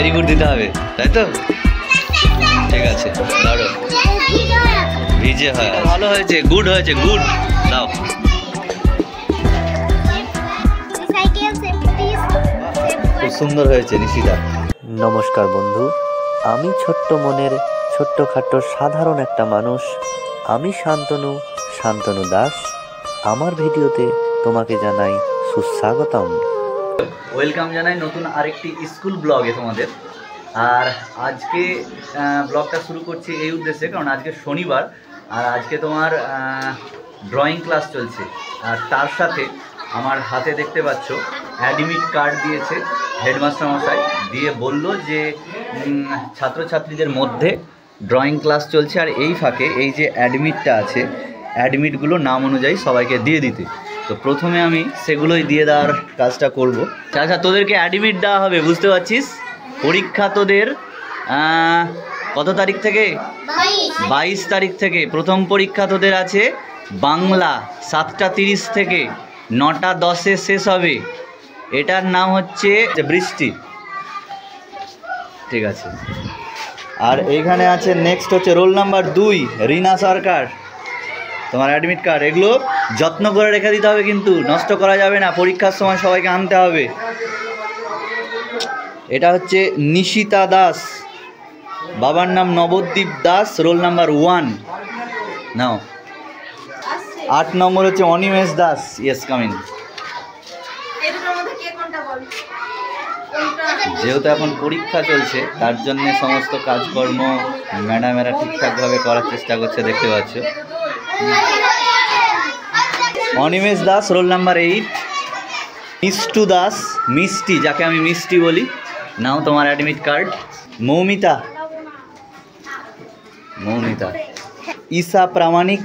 Very good দিতে হবে, তাই তো? ঠিক আছে, ধরো। ভিজে হয়, ভালো হয়েছে, গুড হয়েছে, গুড। দাও। খুব সুন্দর হয়েছে নিশিতা। নমস্কার বন্ধু, আমি ছোট্ট মনের ছোট্টখাট্ট সাধারণ একটা মানুষ। আমি শান্তনু দাস। আমার ভিডিওতে তোমাকে জানাই সুস্বাগতম। ওয়েলকাম জানাই নতুন আরেকটি স্কুল ব্লগে তোমাদের। আর আজকে ব্লগটা শুরু করছি এই উদ্দেশ্যে, কারণ আজকে শনিবার আর আজকে তোমার ড্রয়িং ক্লাস চলছে। আর তার সাথে আমার হাতে দেখতে পাচ্ছ অ্যাডমিট কার্ড দিয়েছে হেডমাস্টার মশাই, দিয়ে বলল যে ছাত্রছাত্রীদের মধ্যে ড্রয়িং ক্লাস চলছে আর এই ফাঁকে এই যে অ্যাডমিটটা আছে, অ্যাডমিটগুলো নাম অনুযায়ী সবাইকে দিয়ে দিতে। তো প্রথমে আমি সেগুলোই দিয়ে দেওয়ার কাজটা করব। আচ্ছা, তোদেরকে অ্যাডমিট দেওয়া হবে, বুঝতে পারছিস? পরীক্ষা তোদের কত তারিখ থেকে? 22 তারিখ থেকে। প্রথম পরীক্ষা তোদের আছে বাংলা 7টা 30 থেকে 9টা 10-এ শেষ হবে। এটার নাম হচ্ছে বৃষ্টি, ঠিক আছে। আর এইখানে আছে নেক্সট হচ্ছে রোল নাম্বার 2 রিনা সরকার, তোমার অ্যাডমিট কার্ড। এগুলো যত্ন করে রেখে দিতে হবে, কিন্তু নষ্ট করা যাবে না, পরীক্ষার সময় সবাইকে আনতে হবে। এটা হচ্ছে নিশিতা দাস, বাবার নাম নবদ্বীপ দাস, রোল নাম্বার 1 নাও। 8 নম্বর হচ্ছে অনিমেষ দাস, ইয়েস কামিং। যেহেতু এখন পরীক্ষা চলছে তার জন্য সমস্ত কাজকর্ম ম্যাডামেরা ঠিকঠাকভাবে করার চেষ্টা করছে, দেখতে পাচ্ছ। Animesh Das, roll number 8। মিষ্টু দাস, মিষ্টি, যাকে আমি মিষ্টি বলি, নাও তোমার admit card. Moumita, Isha Pramanik,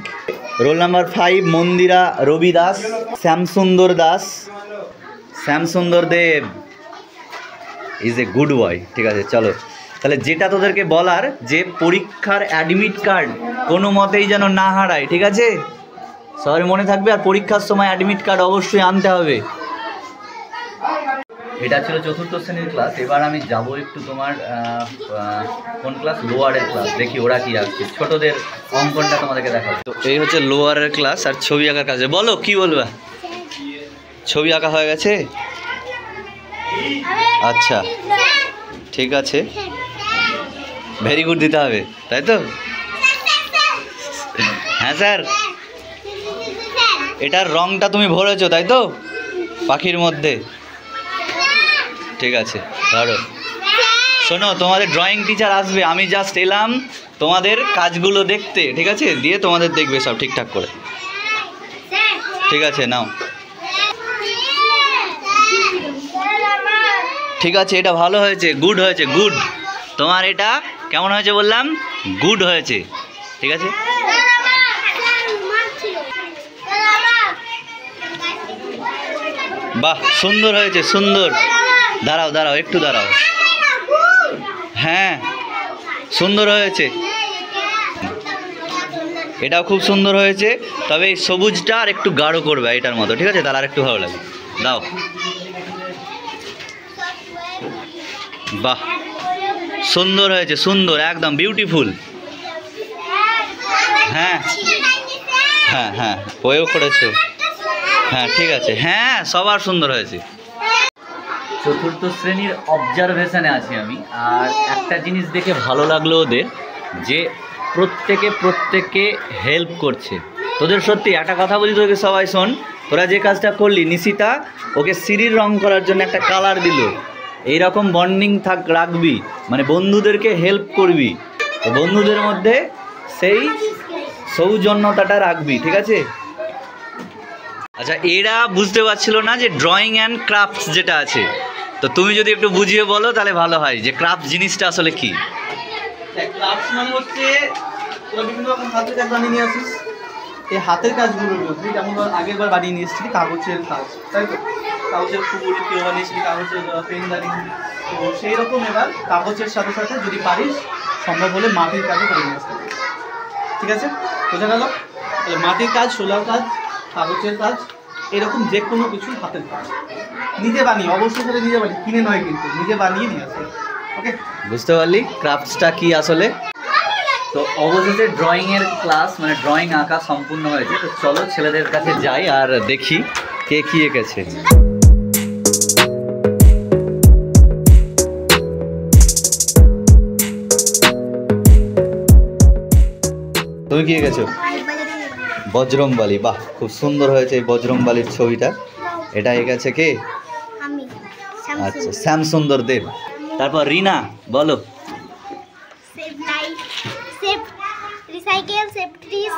roll number 5। Mandira Rabi Das, Shyamsundar Das, Shyamsundar Deb is a good boy, ঠিক আছে। চলো তাহলে যেটা তোদেরকে বলার, যে পরীক্ষার অ্যাডমিট কার্ড কোনো মতেই যেন না হারায়, ঠিক আছে? সবাই মনে থাকবে, আর পরীক্ষার সময় অ্যাডমিট কার্ড অবশ্যই আনতে হবে। এটা ছিল 4র্থ শ্রেণীর ক্লাস। এবার আমি যাব একটু তোমার কোন ক্লাস, লোয়ারের ক্লাস, দেখি ওরা কি আসছে। ছোটদের অঙ্কনটা তোমাদেরকে দেখাবো। তো এই হচ্ছে লোয়ারের ক্লাস আর ছবি আঁকার কাছে। বলো কি বলবা? ছবি আঁকা হয়ে গেছে? আচ্ছা, ঠিক আছে, ভেরি গুড দিতে হবে, তাই তো? হ্যাঁ স্যার। এটার রংটা তুমি ভরেছো, তাই তো, পাখির মধ্যে? ঠিক আছে, ধরো। শোনো, তোমাদের ড্রয়িং টিচার আসবে, আমি জাস্ট এলাম তোমাদের কাজগুলো দেখতে, ঠিক আছে? দিয়ে তোমাদের দেখবে সব ঠিকঠাক করে, ঠিক আছে? নাও, ঠিক আছে, এটা ভালো হয়েছে, গুড হয়েছে, গুড। তোমার এটা কেমন হয়েছে বললাম? গুড হয়েছে, ঠিক আছে। বাহ, সুন্দর হয়েছে, সুন্দর। দাঁড়াও, একটু দাঁড়াও। হ্যাঁ, সুন্দর হয়েছে, এটাও খুব সুন্দর হয়েছে। তবে এই সবুজটা আর একটু গাঢ় করবে এটার মতো, ঠিক আছে? তাহলে আর একটু ভালো লাগে। দাও। বাহ, সুন্দর হয়েছে, সুন্দর, একদম বিউটিফুল। হ্যাঁ হ্যাঁ হ্যাঁ, বইও করেছো। হ্যাঁ, ঠিক আছে, হ্যাঁ, সবার সুন্দর হয়েছে। 4র্থ শ্রেণীর অবজারভেশনে আছি আমি। আর একটা জিনিস দেখে ভালো লাগলো ওদের, যে প্রত্যেকে হেল্প করছে। তোদের সত্যি একটা কথা বলি তোকে, সবাই শোন। তোরা যে কাজটা করলি, নিশিতা ওকে সিঁড়ির রং করার জন্য একটা কালার দিল। এইরকম বন্ডিং রাখবি, মানে বন্ধুদেরকে হেল্প করবি, বন্ধুদের মধ্যে সেই সৌজন্যতাটা রাখবি, ঠিক আছে? আচ্ছা, এরা বুঝতে পারছিল না যে ড্রয়িং অ্যান্ড ক্রাফটস যেটা আছে, তো তুমি যদি একটু বুঝিয়ে বলো তাহলে ভালো হয়, যে ক্রাফট জিনিসটা আসলে কি। ক্রাফটস মানে হচ্ছে তোরা বিভিন্ন রকম হাতের কাজ বানিয়ে নিয়ে আসিস। এই হাতের কাজগুলোর মধ্যে যেমন আগের বার বানিয়ে নিয়ে এসেছিলি কাগজের কাজ, তাই তো? কাগজের ফুল কেউ বানিয়েছিলি, কাগজের পেনদানি। তো সেই রকম এবার কাগজের সাথে সাথে যদি পারিস, সম্ভব হলে মাটির কাজও করে নিয়ে আসতে পারিস, ঠিক আছে? বোঝা গেল? তাহলে মাটির কাজ, শোলার কাজ, কাগজের কাজ, এরকম যে কোনো কিছু হাতের কাজ নিজে বানিয়ে, অবশ্যই করে নিজে বানিয়ে, কিনে নয় কিন্তু, নিজে বানিয়ে নিয়ে আসবে, ওকে, বুঝতে পারলি ক্রাফটসটা কি আসলে? তো অবশেষে ড্রয়িংয়ের ক্লাস মানে ড্রয়িং আঁকা সম্পূর্ণ হয়েছে। তো চলো ছেলেদের কাছে যাই আর দেখি কে কি এঁকেছে। তুমি কি এঁকেছো? বজরংবলী। বাহ, খুব সুন্দর হয়েছে এই বজরংবলীর ছবিটা। এটা এঁকেছে কে? আমি আচ্ছা, শ্যামসুন্দর দেব। তারপর রিনা বলো। Save life, save recycle, save trees,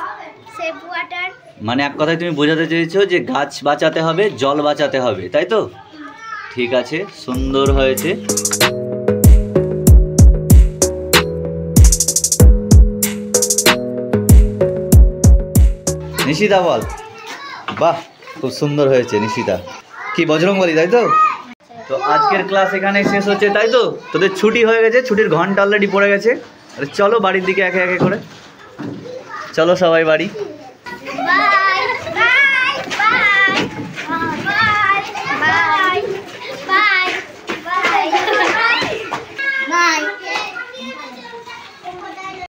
save water. মানে এক কথায় তুমি বোঝাতে চেয়েছো যে গাছ বাঁচাতে হবে, জল বাঁচাতে হবে, তাই তো? ঠিক আছে, সুন্দর হয়েছে। নিশিতা বল। বাহ, খুব সুন্দর হয়েছে নিশিতা। কি বজরংবলী, তাই তো? তো আজকের ক্লাস এখানে শেষ হচ্ছে, তাই তো? তোদের ছুটি হয়ে গেছে, ছুটির ঘন্টা অলরেডি পড়ে গেছে। চলো বাড়ির দিকে একে একে করে চলো সবাই বাড়ি।